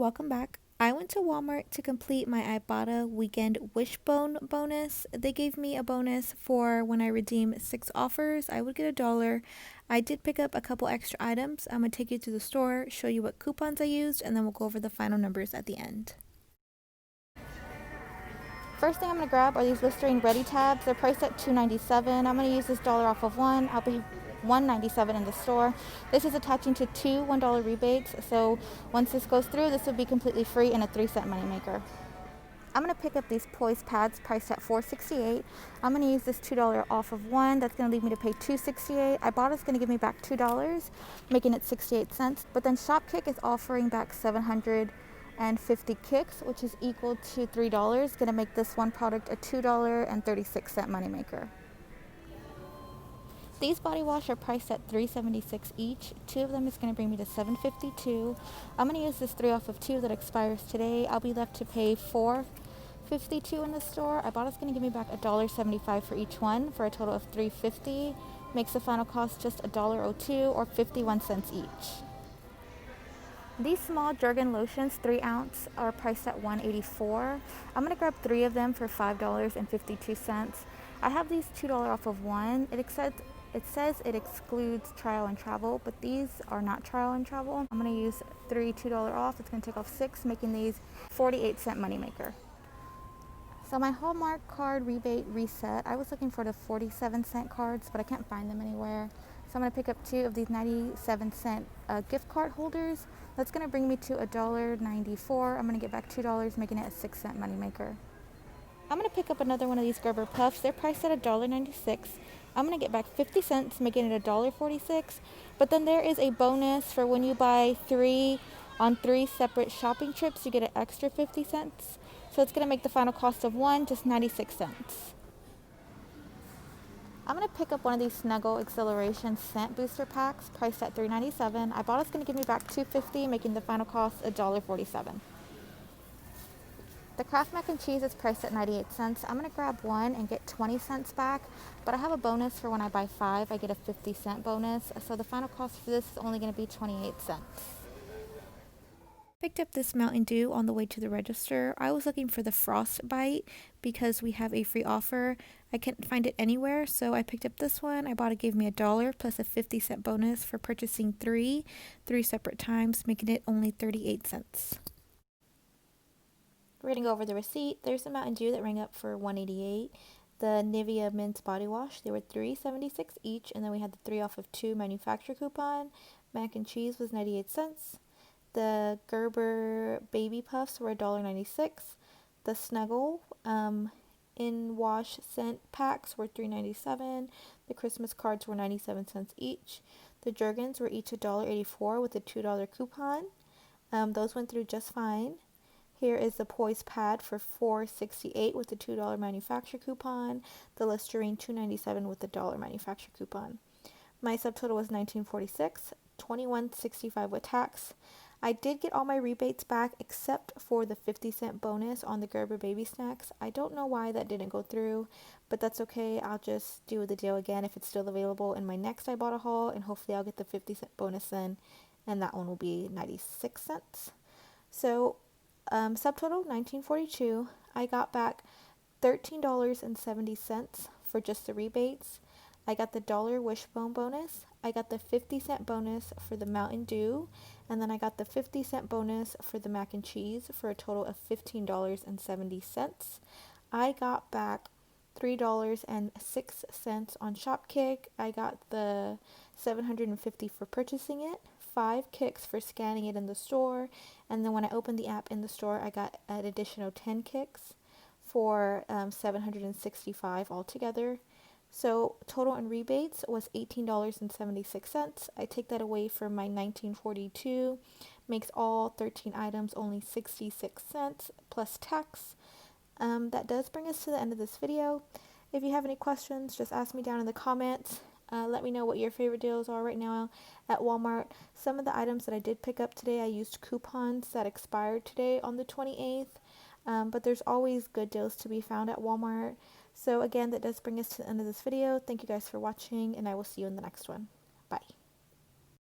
welcome back. I went to Walmart to complete my Ibotta weekend wishbone bonus. They gave me a bonus for when I redeem 6 offers, I would get $1. I did pick up a couple extra items. I'm going to take you to the store, show you what coupons I used, and then we'll go over the final numbers at the end. First thing I'm going to grab are these Listerine Ready tabs. They're priced at $2.97. I'm going to use this dollar off of one. I'll be $1.97 in the store. This is attaching to two $1 rebates, so once this goes through, this will be completely free and a 3-cent moneymaker. I'm going to pick up these Poise pads priced at $4.68. I'm going to use this $2 off of one. That's going to leave me to pay $2.68. Ibotta's going to give me back $2, making it 68 cents. But then Shopkick is offering back 750 kicks, which is equal to $3. Going to make this one product a $2.36 moneymaker. These body wash are priced at $3.76 each. Two of them is going to bring me to $7.52. I'm going to use this 3 off of 2 that expires today. I'll be left to pay $4.52 in the store. Ibotta's going to give me back $1.75 for each one for a total of $3.50. Makes the final cost just $1.02 or 51 cents each. These small Jergen lotions, 3 ounce, are priced at $1.84. I'm going to grab 3 of them for $5.52. I have these $2 off of one. It says it excludes trial and travel, but these are not trial and travel. I'm going to use 3 $2 off. It's going to take off 6, making these 48-cent moneymaker. So my Hallmark card rebate reset. I was looking for the 47-cent cards, but I can't find them anywhere. So I'm going to pick up 2 of these 97-cent gift card holders. That's going to bring me to $1.94. I'm going to get back $2, making it a 6-cent moneymaker. I'm going to pick up another one of these Gerber Puffs. They're priced at $1.96. I'm going to get back 50 cents, making it $1.46. But then there is a bonus for when you buy 3 on 3 separate shopping trips, you get an extra 50 cents. So it's going to make the final cost of one just 96 cents. I'm going to pick up one of these Snuggle Acceleration Scent Booster Packs, priced at $3.97. Ibotta's going to give me back $2.50, making the final cost $1.47. The Kraft Mac and Cheese is priced at 98 cents. I'm going to grab one and get 20 cents back, but I have a bonus for when I buy 5. I get a 50-cent bonus, so the final cost for this is only going to be 28 cents. Picked up this Mountain Dew on the way to the register. I was looking for the Frostbite because we have a free offer. I couldn't find it anywhere, so I picked up this one. Ibotta gave me $1 plus a 50-cent bonus for purchasing 3 separate times, making it only 38 cents. We're going to go over the receipt. There's the Mountain Dew that rang up for $1.88. The Nivea Men's Body Wash, they were $3.76 each, and then we had the 3 off of 2 manufacturer coupon. Mac and cheese was 98 cents. The Gerber Baby Puffs were $1.96. The Snuggle in wash scent packs were $3.97. The Christmas cards were 97 cents each. The Jergens were each $1.84 with a $2 coupon. Those went through just fine. Here is the Poise pad for $4.68 with a $2 manufacturer coupon. The Listerine $2.97 with a $1 manufacturer coupon. My subtotal was $19.46, $21.65 with tax. I did get all my rebates back except for the 50-cent bonus on the Gerber baby snacks. I don't know why that didn't go through, but that's okay. I'll just do the deal again if it's still available in my next Ibotta haul, and hopefully I'll get the 50-cent bonus then, and that one will be 96 cents. So subtotal $19.42. I got back $13.70 for just the rebates. I got the $1 wishbone bonus. I got the 50-cent bonus for the Mountain Dew, and then I got the 50-cent bonus for the mac and cheese for a total of $15.70. I got back $3.06 on Shopkick. I got the $750 for purchasing it, 5 kicks for scanning it in the store, and then when I opened the app in the store, I got an additional 10 kicks for $765 altogether. So total in rebates was $18.76. I take that away from my $19.42, makes all 13 items only 66 cents plus tax. That does bring us to the end of this video. If you have any questions, just ask me down in the comments. Let me know what your favorite deals are right now at Walmart. Some of the items that I did pick up today, I used coupons that expired today on the 28th. But there's always good deals to be found at Walmart. So again, that does bring us to the end of this video. Thank you guys for watching, and I will see you in the next one. Bye.